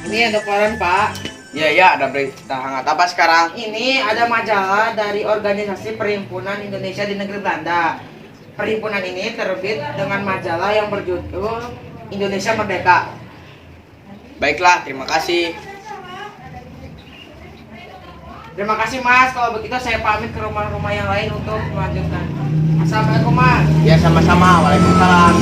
Ini ada koran, Pak. Iya, iya, ada berita hangat apa sekarang? Ini ada majalah dari Organisasi Perhimpunan Indonesia di Negeri Belanda. Perhimpunan ini terbit dengan majalah yang berjudul Indonesia Merdeka. Baiklah, terima kasih. Terima kasih, Mas. Kalau begitu saya pamit ke rumah-rumah yang lain untuk melanjutkan. Assalamualaikum, Mas. Ya, sama-sama. Waalaikumsalam.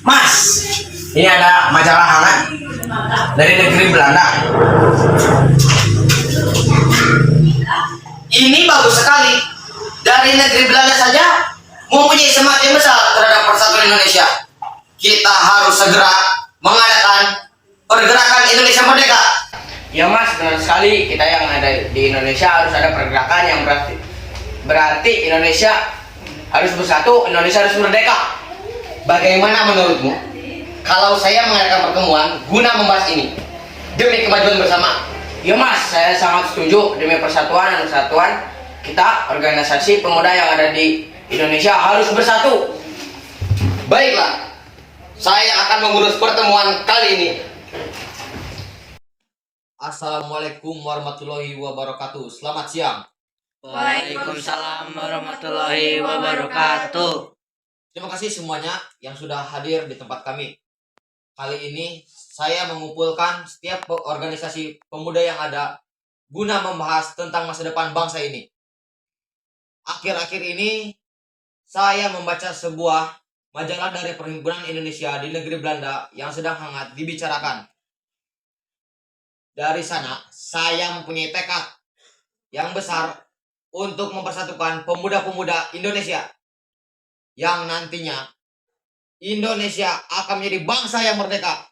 Mas, ini ada majalah hangat dari negeri Belanda. Ini bagus sekali. Dari negeri Belanda saja mempunyai semangat yang besar terhadap persatuan Indonesia. Kita harus segera mengadakan pergerakan Indonesia Merdeka. Ya Mas, benar sekali. Kita yang ada di Indonesia harus ada pergerakan yang berarti Indonesia harus bersatu, Indonesia harus merdeka. Bagaimana menurutmu kalau saya mengadakan pertemuan guna membahas ini demi kemajuan bersama? Ya Mas, saya sangat setuju. Demi persatuan dan kesatuan kita, organisasi pemuda yang ada di Indonesia harus bersatu. Baiklah, saya akan mengurus pertemuan kali ini. Assalamualaikum warahmatullahi wabarakatuh. Selamat siang. Waalaikumsalam warahmatullahi wabarakatuh. Terima kasih semuanya yang sudah hadir di tempat kami. Kali ini saya mengumpulkan setiap organisasi pemuda yang ada guna membahas tentang masa depan bangsa ini. Akhir-akhir ini saya membaca sebuah majalah dari Perhimpunan Indonesia di Negeri Belanda yang sedang hangat dibicarakan. Dari sana saya mempunyai tekad yang besar untuk mempersatukan pemuda-pemuda Indonesia yang nantinya Indonesia akan menjadi bangsa yang merdeka.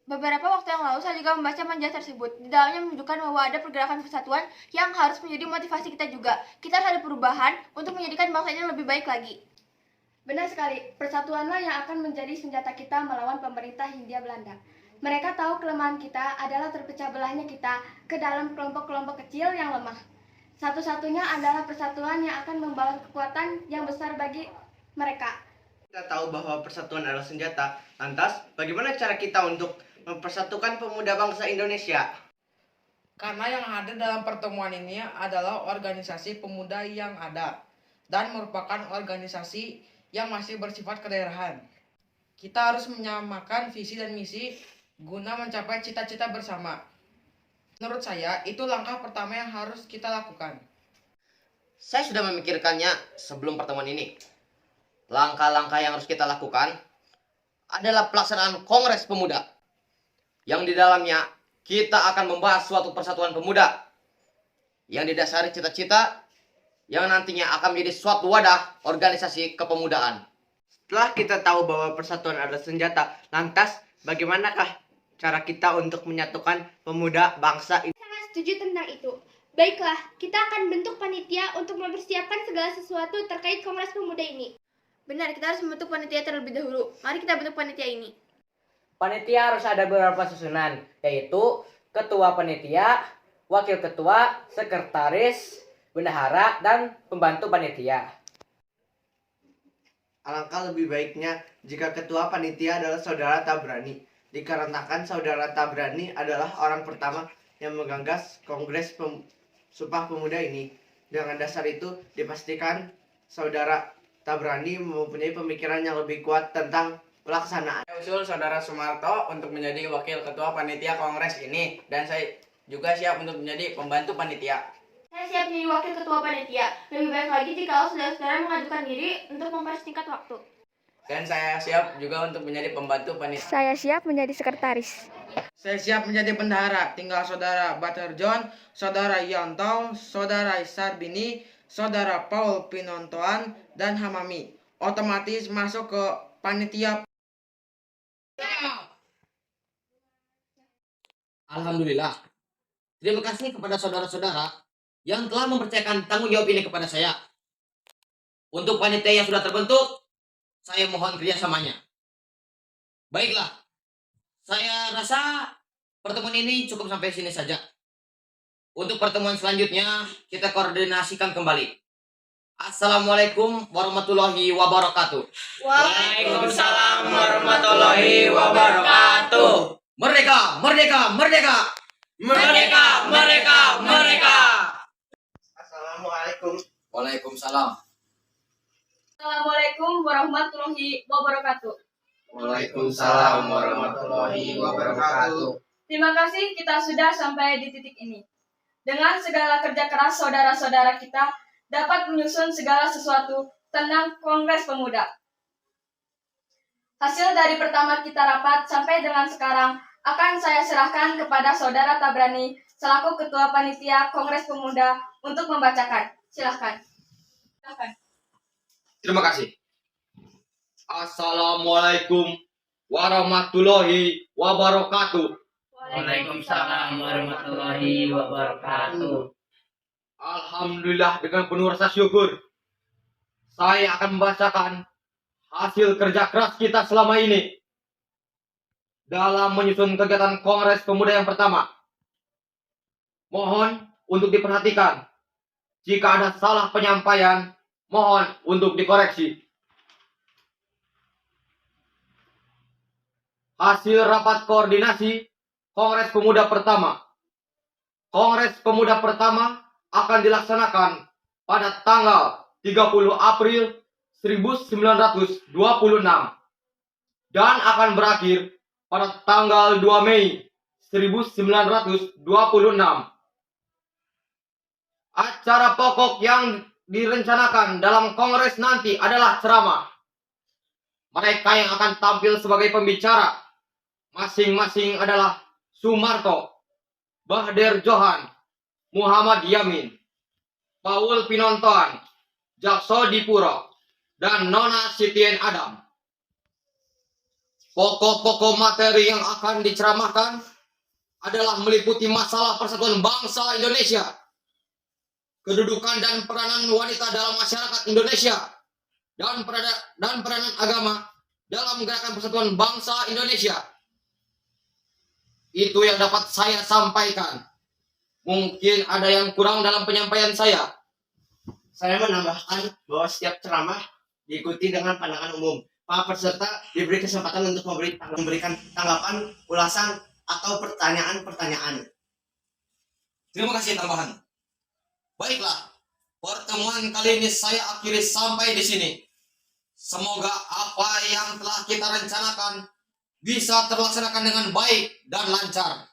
Beberapa waktu yang lalu saya juga membaca majalah tersebut. Di dalamnya menunjukkan bahwa ada pergerakan persatuan yang harus menjadi motivasi kita juga. Kita harus ada perubahan untuk menjadikan bangsa ini lebih baik lagi. Benar sekali, persatuanlah yang akan menjadi senjata kita melawan pemerintah Hindia Belanda. Mereka tahu kelemahan kita adalah terpecah belahnya kita ke dalam kelompok-kelompok kecil yang lemah. Satu-satunya adalah persatuan yang akan membawa kekuatan yang besar bagi mereka. Kita tahu bahwa persatuan adalah senjata. Lantas, bagaimana cara kita untuk mempersatukan pemuda bangsa Indonesia? Karena yang ada dalam pertemuan ini adalah organisasi pemuda yang ada dan merupakan organisasi yang masih bersifat kedaerahan. Kita harus menyamakan visi dan misi guna mencapai cita-cita bersama. Menurut saya, itu langkah pertama yang harus kita lakukan. Saya sudah memikirkannya sebelum pertemuan ini. Langkah-langkah yang harus kita lakukan adalah pelaksanaan Kongres Pemuda, yang di dalamnya kita akan membahas suatu persatuan pemuda yang didasari cita-cita yang nantinya akan menjadi suatu wadah organisasi kepemudaan. Setelah kita tahu bahwa persatuan adalah senjata, lantas bagaimanakah cara kita untuk menyatukan pemuda bangsa ini? Sangat setuju tentang itu. Baiklah, kita akan bentuk panitia untuk mempersiapkan segala sesuatu terkait Kongres Pemuda ini. Benar, kita harus membentuk panitia terlebih dahulu. Mari kita bentuk panitia ini. Panitia harus ada beberapa susunan, yaitu ketua panitia, wakil ketua, sekretaris, bendahara, dan pembantu panitia. Alangkah lebih baiknya jika ketua panitia adalah saudara Tabrani, dikarenakan saudara Tabrani adalah orang pertama yang menggagas Kongres Sumpah Pemuda ini. Dengan dasar itu dipastikan saudara Tabrani mempunyai pemikiran yang lebih kuat tentang pelaksanaan. Saya usul saudara Sumarto untuk menjadi wakil ketua panitia kongres ini, dan saya juga siap untuk menjadi pembantu panitia. Saya siap menjadi wakil ketua panitia. Lebih baik lagi jika saudara-saudara mengajukan diri untuk mempersingkat waktu. Dan saya siap juga untuk menjadi pembantu panitia. Saya siap menjadi sekretaris. Saya siap menjadi bendahara. Tinggal saudara Butter John, saudara Yontong, saudara Sarbini, saudara Paul Pinontoan, dan Hamami otomatis masuk ke panitia. Alhamdulillah. Terima kasih kepada saudara-saudara yang telah mempercayakan tanggung jawab ini kepada saya. Untuk panitia yang sudah terbentuk, saya mohon kerjasamanya. Baiklah, saya rasa pertemuan ini cukup sampai sini saja. Untuk pertemuan selanjutnya, kita koordinasikan kembali. Assalamualaikum warahmatullahi wabarakatuh. Waalaikumsalam warahmatullahi wabarakatuh. Merdeka, merdeka, merdeka. Merdeka, merdeka, merdeka. Assalamualaikum. Waalaikumsalam. Assalamualaikum warahmatullahi wabarakatuh. Waalaikumsalam warahmatullahi wabarakatuh. Terima kasih kita sudah sampai di titik ini. Dengan segala kerja keras saudara-saudara kita dapat menyusun segala sesuatu tentang Kongres Pemuda. Hasil dari pertama kita rapat sampai dengan sekarang akan saya serahkan kepada Saudara Tabrani selaku Ketua Panitia Kongres Pemuda untuk membacakan. Silahkan. Terima kasih. Assalamualaikum warahmatullahi wabarakatuh. Waalaikumsalam warahmatullahi wabarakatuh. Alhamdulillah, dengan penuh rasa syukur saya akan membacakan hasil kerja keras kita selama ini dalam menyusun kegiatan Kongres Pemuda yang pertama. Mohon untuk diperhatikan. Jika ada salah penyampaian, mohon untuk dikoreksi. Hasil rapat koordinasi Kongres Pemuda pertama. Kongres Pemuda pertama akan dilaksanakan pada tanggal 30 April 1926 dan akan berakhir pada tanggal 2 Mei 1926. Acara pokok yang direncanakan dalam kongres nanti adalah ceramah. Mereka yang akan tampil sebagai pembicara masing-masing adalah Sumarto, Bahder Johan, Muhammad Yamin, Paul Pinontoan, Jakso Dipuro, dan Nona Sitien Adam. Pokok-pokok materi yang akan diceramahkan adalah meliputi masalah persatuan bangsa Indonesia, kedudukan dan peranan wanita dalam masyarakat Indonesia, dan peranan agama dalam gerakan persatuan bangsa Indonesia. Itu yang dapat saya sampaikan. Mungkin ada yang kurang dalam penyampaian saya. Saya menambahkan bahwa setiap ceramah diikuti dengan pandangan umum. Para peserta diberi kesempatan untuk memberikan tanggapan, ulasan, atau pertanyaan-pertanyaan. Terima kasih tambahan. Baiklah, pertemuan kali ini saya akhiri sampai di sini. Semoga apa yang telah kita rencanakan bisa terlaksanakan dengan baik dan lancar.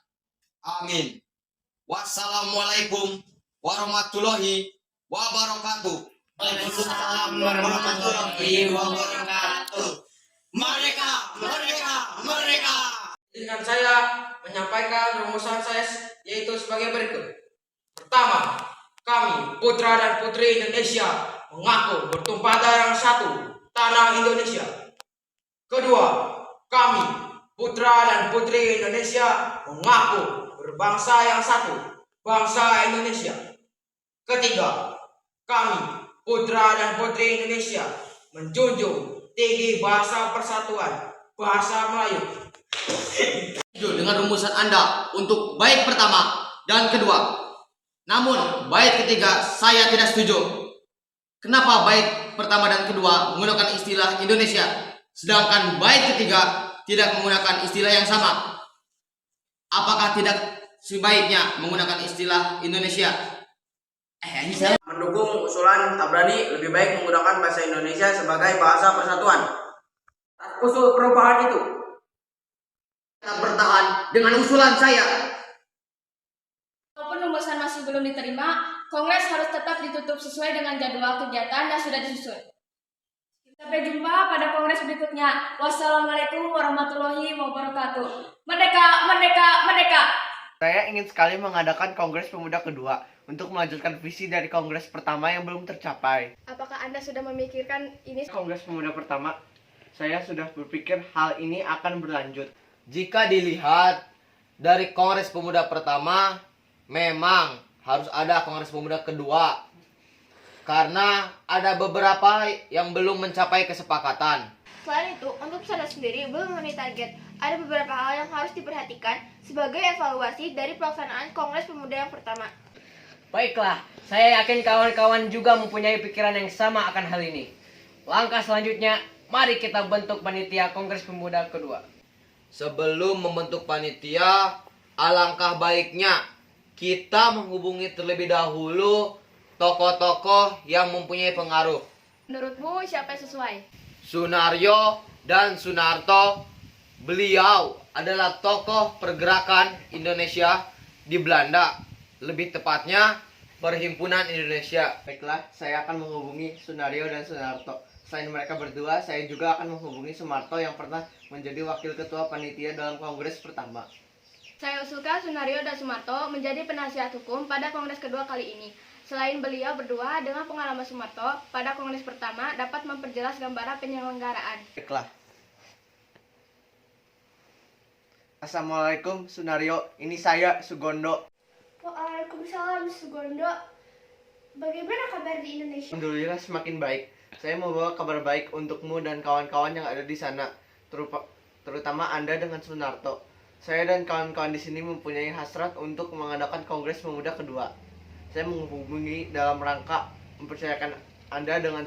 Amin. Wassalamualaikum warahmatullahi wabarakatuh. Waalaikumsalam warahmatullahi wabarakatuh. Merdeka, merdeka, merdeka. Izinkan saya menyampaikan rumusan saya yaitu sebagai berikut. Pertama, kami putra dan putri Indonesia mengaku bertumpah darah yang satu, tanah Indonesia. Kedua, kami putra dan putri Indonesia mengaku berbangsa yang satu, bangsa Indonesia. Ketiga, kami putra dan putri Indonesia menjunjung tinggi bahasa persatuan, bahasa Melayu. Dengan rumusan Anda untuk bait pertama dan kedua. Namun bait ketiga saya tidak setuju. Kenapa bait pertama dan kedua menggunakan istilah Indonesia, sedangkan bait ketiga tidak menggunakan istilah yang sama? Apakah tidak sebaiknya menggunakan istilah Indonesia? Saya mendukung usulan Tabrani, lebih baik menggunakan bahasa Indonesia sebagai bahasa persatuan. Usul perubahan itu tetap bertahan dengan usulan saya. Walaupun rumusan masih belum diterima, Kongres harus tetap ditutup sesuai dengan jadwal kegiatan yang sudah disusun. Sampai jumpa pada Kongres berikutnya. Wassalamualaikum warahmatullahi wabarakatuh. Merdeka, merdeka, merdeka. Saya ingin sekali mengadakan Kongres Pemuda kedua untuk melanjutkan visi dari Kongres pertama yang belum tercapai. Apakah Anda sudah memikirkan ini? Kongres Pemuda pertama, saya sudah berpikir hal ini akan berlanjut. Jika dilihat dari Kongres Pemuda pertama, memang harus ada Kongres Pemuda kedua. Karena ada beberapa yang belum mencapai kesepakatan. Selain itu, untuk peserta sendiri belum memenuhi target. Ada beberapa hal yang harus diperhatikan sebagai evaluasi dari pelaksanaan Kongres Pemuda yang pertama. Baiklah, saya yakin kawan-kawan juga mempunyai pikiran yang sama akan hal ini. Langkah selanjutnya, mari kita bentuk panitia Kongres Pemuda kedua. Sebelum membentuk panitia, alangkah baiknya kita menghubungi terlebih dahulu tokoh-tokoh yang mempunyai pengaruh. Menurutmu siapa yang sesuai? Sunaryo dan Sunarto, beliau adalah tokoh pergerakan Indonesia di Belanda. Lebih tepatnya, Perhimpunan Indonesia. Baiklah, saya akan menghubungi Sunario dan Sunarto. Selain mereka berdua, saya juga akan menghubungi Sumarto yang pernah menjadi wakil ketua panitia dalam kongres pertama. Saya usulkan Sunario dan Sumarto menjadi penasihat hukum pada kongres kedua kali ini. Selain beliau berdua, dengan pengalaman Sumarto pada kongres pertama dapat memperjelas gambaran penyelenggaraan. Baiklah. Assalamualaikum Sunario, ini saya Sugondo. Waalaikumsalam Sugondo. Bagaimana kabar di Indonesia? Alhamdulillah semakin baik. Saya membawa kabar baik untukmu dan kawan-kawan yang ada di sana, terutama Anda dengan Sunarto. Saya dan kawan-kawan di sini mempunyai hasrat untuk mengadakan Kongres Pemuda kedua. Saya menghubungi dalam rangka mempercayakan Anda dengan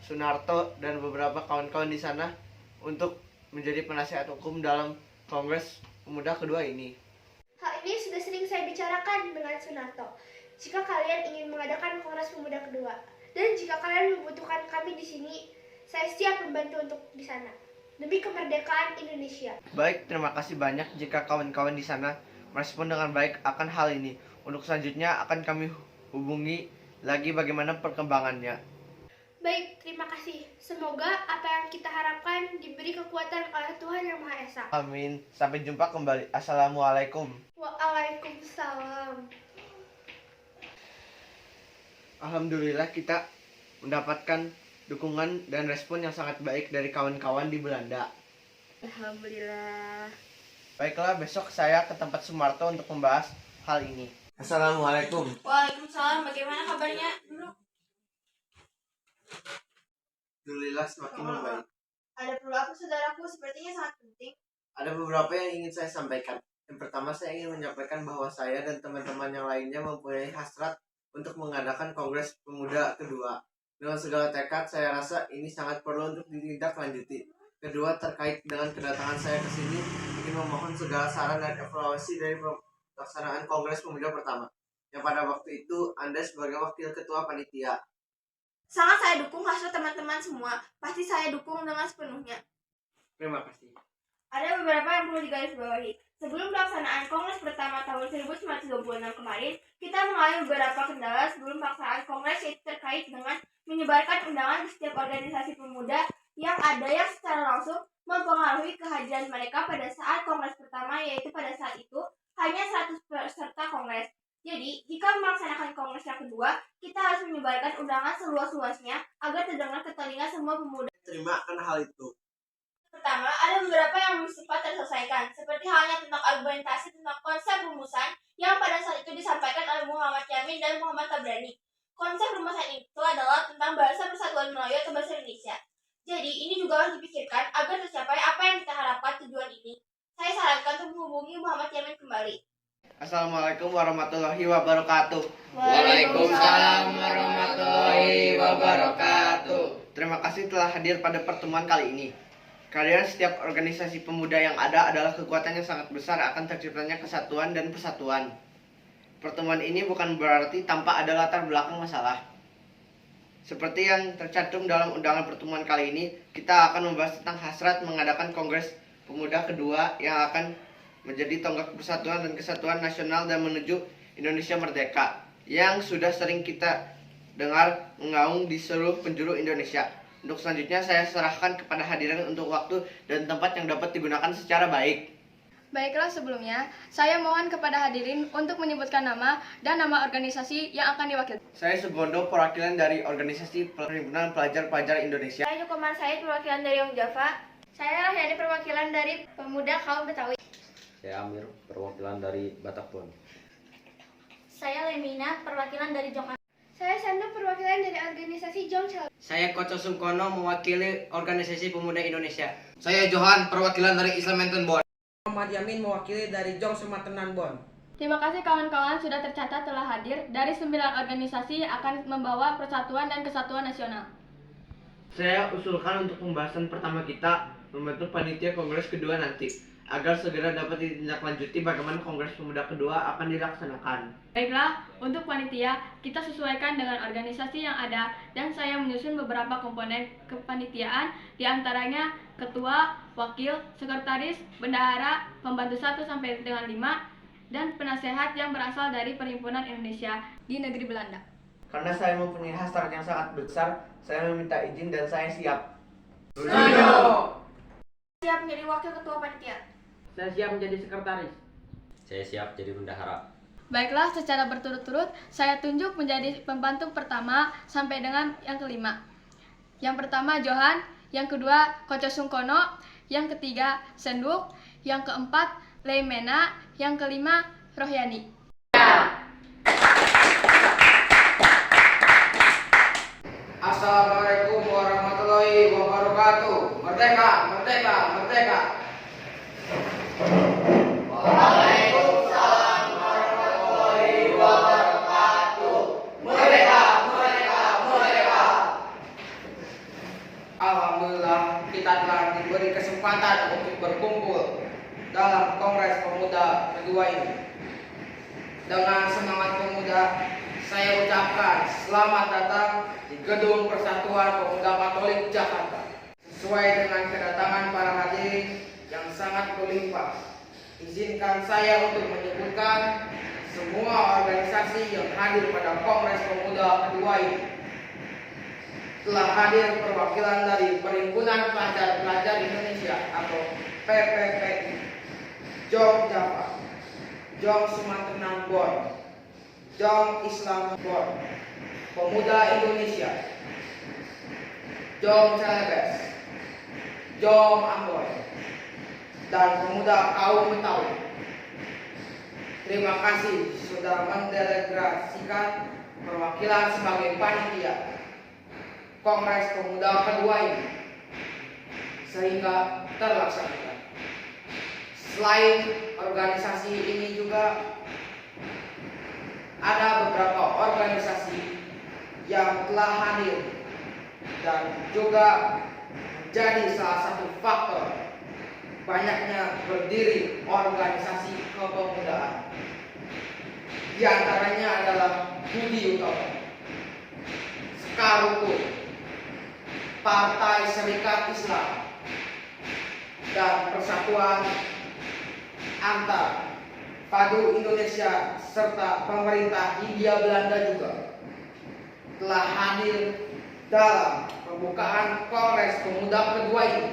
Sunarto dan beberapa kawan-kawan di sana untuk menjadi penasihat hukum dalam Kongres Pemuda kedua ini. Hal ini sudah sering saya bicarakan dengan Sunarto. Jika kalian ingin mengadakan Kongres Pemuda kedua, dan jika kalian membutuhkan kami di sini, saya siap membantu untuk di sana. Demi kemerdekaan Indonesia. Baik, terima kasih banyak jika kawan-kawan di sana merespon dengan baik akan hal ini. Untuk selanjutnya akan kami hubungi lagi bagaimana perkembangannya. Baik, terima kasih. Semoga apa yang kita harapkan diberi kekuatan oleh Tuhan Yang Maha Esa. Amin. Sampai jumpa kembali. Assalamualaikum. Waalaikumsalam. Alhamdulillah kita mendapatkan dukungan dan respon yang sangat baik dari kawan-kawan di Belanda. Alhamdulillah. Baiklah, besok saya ke tempat Sumarto untuk membahas hal ini. Assalamualaikum. Waalaikumsalam. Bagaimana kabarnya? Alhamdulillah semakin membaik. Ada perlu apa saudaraku? Sepertinya sangat penting. Ada beberapa yang ingin saya sampaikan. Yang pertama, saya ingin menyampaikan bahwa saya dan teman-teman yang lainnya mempunyai hasrat untuk mengadakan Kongres Pemuda kedua. Dengan segala tekad, saya rasa ini sangat perlu untuk ditindaklanjuti. Kedua, terkait dengan kedatangan saya ke sini, ingin memohon segala saran dan evaluasi dari pelaksanaan Kongres Pemuda pertama, yang pada waktu itu Anda sebagai wakil ketua panitia. Sangat saya dukung hasil teman-teman semua. Pasti saya dukung dengan sepenuhnya. Terima kasih. Ada beberapa yang perlu digarisbawahi. Sebelum pelaksanaan Kongres pertama tahun 1926 kemarin, kita mengalami beberapa kendala sebelum pelaksanaan Kongres, yaitu terkait dengan menyebarkan undangan ke setiap organisasi pemuda yang ada yang secara langsung mempengaruhi kehadiran mereka pada saat Kongres pertama, yaitu pada saat itu hanya 100 peserta Kongres. Jadi, jika melaksanakan Kongres yang kedua, kita harus menyebarkan undangan seluas-luasnya agar terdengar ke telinga semua pemuda. Terima akan hal itu. Pertama, ada beberapa yang belum sempat terselesaikan, seperti halnya tentang argumentasi tentang konsep rumusan yang pada saat itu disampaikan oleh Muhammad Yamin dan Muhammad Tabrani. Konsep rumusan itu adalah tentang bahasa persatuan Melayu atau bahasa Indonesia. Jadi, ini juga harus dipikirkan agar tercapai apa yang kita harapkan tujuan ini. Saya sarankan untuk menghubungi Muhammad Yamin kembali. Assalamualaikum warahmatullahi wabarakatuh. Waalaikumsalam warahmatullahi wabarakatuh. Terima kasih telah hadir pada pertemuan kali ini. Kalian setiap organisasi pemuda yang ada adalah kekuatan yang sangat besar akan terciptanya kesatuan dan persatuan. Pertemuan ini bukan berarti tanpa ada latar belakang masalah. Seperti yang tercantum dalam undangan pertemuan kali ini, kita akan membahas tentang hasrat mengadakan Kongres Pemuda kedua yang akan menjadi tonggak persatuan dan kesatuan nasional dan menuju Indonesia merdeka, yang sudah sering kita dengar mengaung di seluruh penjuru Indonesia. Untuk selanjutnya saya serahkan kepada hadirin untuk waktu dan tempat yang dapat digunakan secara baik. Baiklah, sebelumnya saya mohon kepada hadirin untuk menyebutkan nama dan nama organisasi yang akan diwakili. Saya Sugondo, perwakilan dari organisasi Perhimpunan Pelajar-Pelajar Indonesia. Saya Jukoman Said, perwakilan dari Yang Java. Saya Rahyani, perwakilan dari Pemuda Kaum Betawi. Saya Amir, perwakilan dari Batakbon. Saya Lemina, perwakilan dari Jong. Saya Sandu, perwakilan dari organisasi Jong. Saya Koco Sungkono, mewakili Organisasi Pemuda Indonesia. Saya Johan, perwakilan dari Islam Mountain Bon. Muhammad Yamin mewakili dari Jong Sumatenan Bon. Terima kasih kawan-kawan sudah tercatat telah hadir dari 9 organisasi yang akan membawa persatuan dan kesatuan nasional. Saya usulkan untuk pembahasan pertama kita membentuk panitia kongres kedua nanti, agar segera dapat ditindaklanjuti bagaimana kongres pemuda kedua akan dilaksanakan. Baiklah, untuk panitia kita sesuaikan dengan organisasi yang ada dan saya menyusun beberapa komponen kepanitiaan, diantaranya ketua, wakil, sekretaris, bendahara, pembantu 1 sampai dengan 5, dan penasehat yang berasal dari Perhimpunan Indonesia di negeri Belanda. Karena saya mempunyai hasrat yang sangat besar, saya meminta izin dan saya siap. Siap menjadi wakil ketua panitia. Saya siap menjadi sekretaris. Saya siap jadi bendahara. Baiklah, secara berturut-turut saya tunjuk menjadi pembantu pertama sampai dengan yang kelima. Yang pertama Johan, yang kedua Koco Sungkono, yang ketiga Senduk, yang keempat Leimena, yang kelima Rohyani. Assalamualaikum warahmatullahi wabarakatuh. Merdeka, merdeka, merdeka. Waalaikumsalam warahmatullahi wabarakatuh. Merdeka, merdeka, merdeka. Alhamdulillah kita telah diberi kesempatan untuk berkumpul dalam Kongres Pemuda kedua ini. Dengan semangat pemuda, saya ucapkan selamat datang di Gedung Persatuan Pemuda Katolik Jakarta. Sesuai dengan kedatangan para hadirin yang sangat berlimpah, izinkan saya untuk menyebutkan semua organisasi yang hadir pada Kongres Pemuda kedua ini. Telah hadir perwakilan dari Perhimpunan Pelajar-Pelajar Indonesia atau PPPI, Jong Java, Jong Sumatera Bon, Jong Islam Bon, Pemuda Indonesia, Jong Celebes, Jong Amboy, dan Pemuda Kaum Betawi. Terima kasih sudah mendelegasikan perwakilan sebagai panitia Kongres Pemuda kedua ini sehingga terlaksana. Selain organisasi ini juga ada beberapa organisasi yang telah hadir dan juga menjadi salah satu faktor banyaknya berdiri organisasi kepemudaan. Di antaranya adalah Budi Utomo, Sekarukun, Partai Serikat Islam, dan Persatuan Antar Padu Indonesia serta pemerintah Hindia Belanda juga telah hadir dalam pembukaan Kongres Pemuda kedua ini.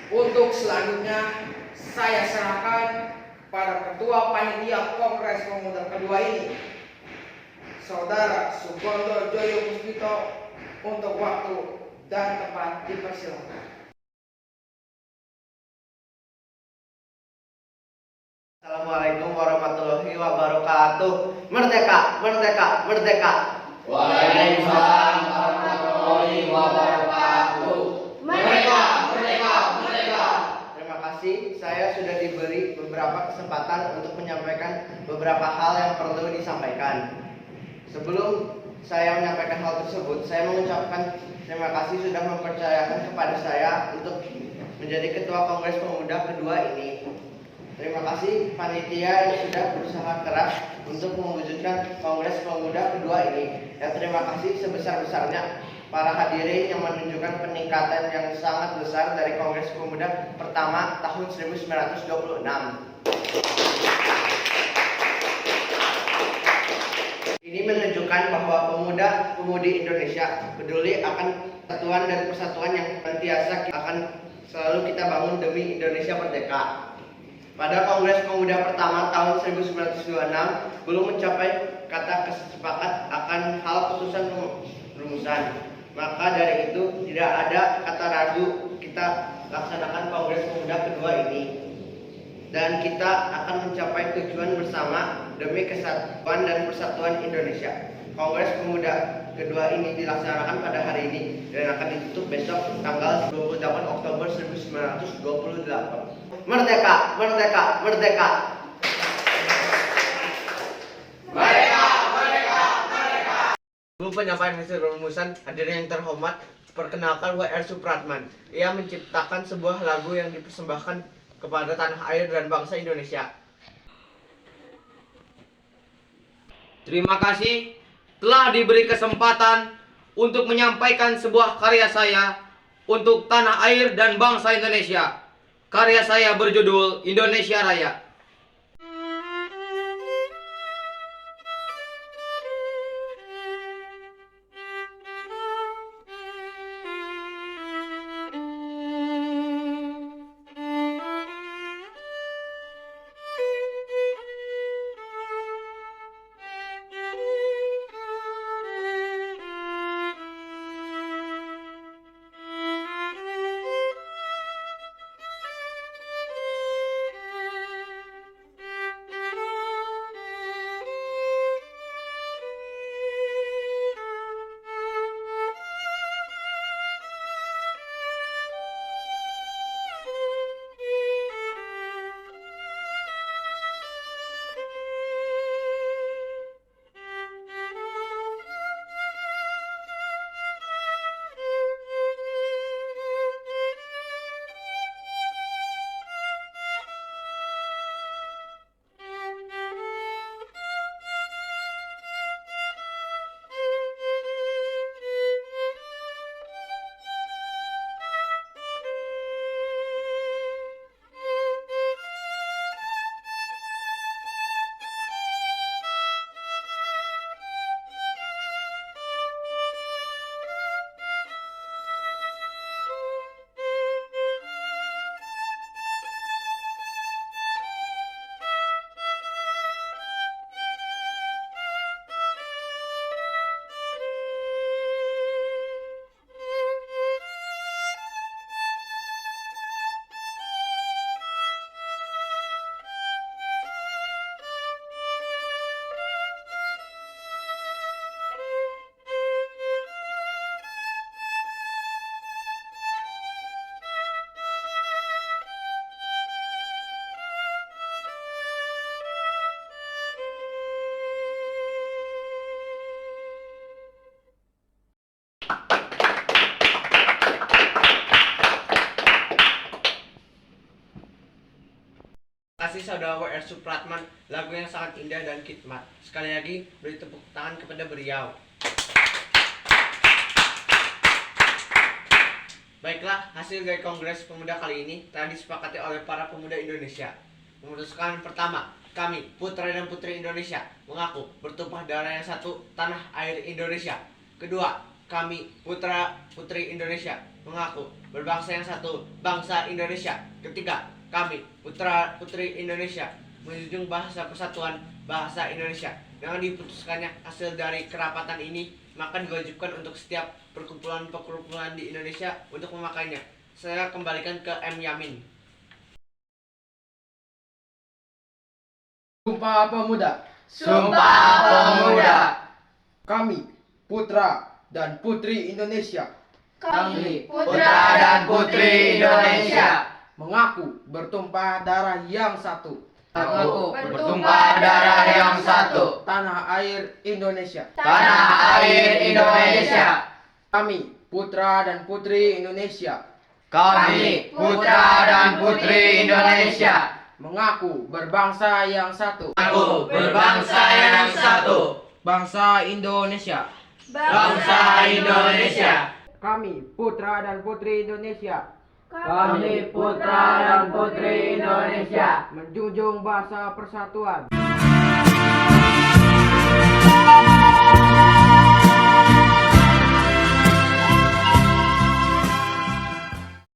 Untuk selanjutnya saya serahkan pada Ketua Panitia Kongres Pemuda kedua ini, Saudara Sugondo Joyo Puspito, untuk waktu dan tempat dipersilakan. Assalamualaikum warahmatullahi wabarakatuh. Merdeka, merdeka, merdeka. Waalaikumsalam warahmatullahi wabarakatuh. Merdeka, merdeka, merdeka. Terima kasih, saya sudah diberi beberapa kesempatan untuk menyampaikan beberapa hal yang perlu disampaikan. Sebelum saya menyampaikan hal tersebut, saya mengucapkan terima kasih sudah mempercayakan kepada saya untuk menjadi Ketua Kongres Pemuda kedua ini. Terima kasih panitia yang sudah berusaha keras untuk mewujudkan Kongres Pemuda kedua ini. Dan terima kasih sebesar-besarnya para hadirin yang menunjukkan peningkatan yang sangat besar dari Kongres Pemuda pertama tahun 1926. Ini menunjukkan bahwa pemuda-pemudi Indonesia peduli akan persatuan dan persatuan yang senantiasa akan selalu kita bangun demi Indonesia merdeka. Pada Kongres Pemuda pertama tahun 1926 belum mencapai kata kesepakat akan hal putusan rumusan. Maka dari itu tidak ada kata ragu kita laksanakan Kongres Pemuda kedua ini. Dan kita akan mencapai tujuan bersama demi kesatuan dan persatuan Indonesia. Kongres Pemuda kedua ini dilaksanakan pada hari ini dan akan ditutup besok tanggal 28 Oktober 1928. Merdeka, merdeka, merdeka. penyampaian hasil rumusan, hadirin yang terhormat, perkenalkan W.R. Supratman. Ia menciptakan sebuah lagu yang dipersembahkan kepada tanah air dan bangsa Indonesia. Terima kasih telah diberi kesempatan untuk menyampaikan sebuah karya saya untuk tanah air dan bangsa Indonesia. Karya saya berjudul Indonesia Raya. Kasih saudara W.R. Supratman, lagu yang sangat indah dan khidmat. Sekali lagi beri tepuk tangan kepada beliau. Baiklah, hasil dari Kongres Pemuda kali ini telah disepakati oleh para pemuda Indonesia. Memutuskan pertama, kami, putra dan putri Indonesia, mengaku bertumpah darah yang satu, tanah air Indonesia. Kedua, kami, putra putri Indonesia, mengaku berbangsa yang satu, bangsa Indonesia. Ketiga, kami, putra putri Indonesia, menjunjung bahasa persatuan bahasa Indonesia. Dengan diputuskannya hasil dari kerapatan ini, maka diwajibkan untuk setiap perkumpulan-perkumpulan di Indonesia untuk memakainya. Saya kembalikan ke M. Yamin. Sumpah Pemuda. Sumpah Pemuda. Kami, putra dan putri Indonesia, Kami, putra dan putri Indonesia, mengaku bertumpah darah yang satu, mengaku bertumpah darah yang satu, tanah air Indonesia. tanah air Indonesia. Kami, putra dan putri Indonesia, Kami, putra dan putri Indonesia, mengaku berbangsa yang satu, mengaku berbangsa yang satu, bangsa Indonesia. bangsa Indonesia. Kami, putra dan putri Indonesia, Kami, putra dan putri Indonesia, menjunjung bahasa persatuan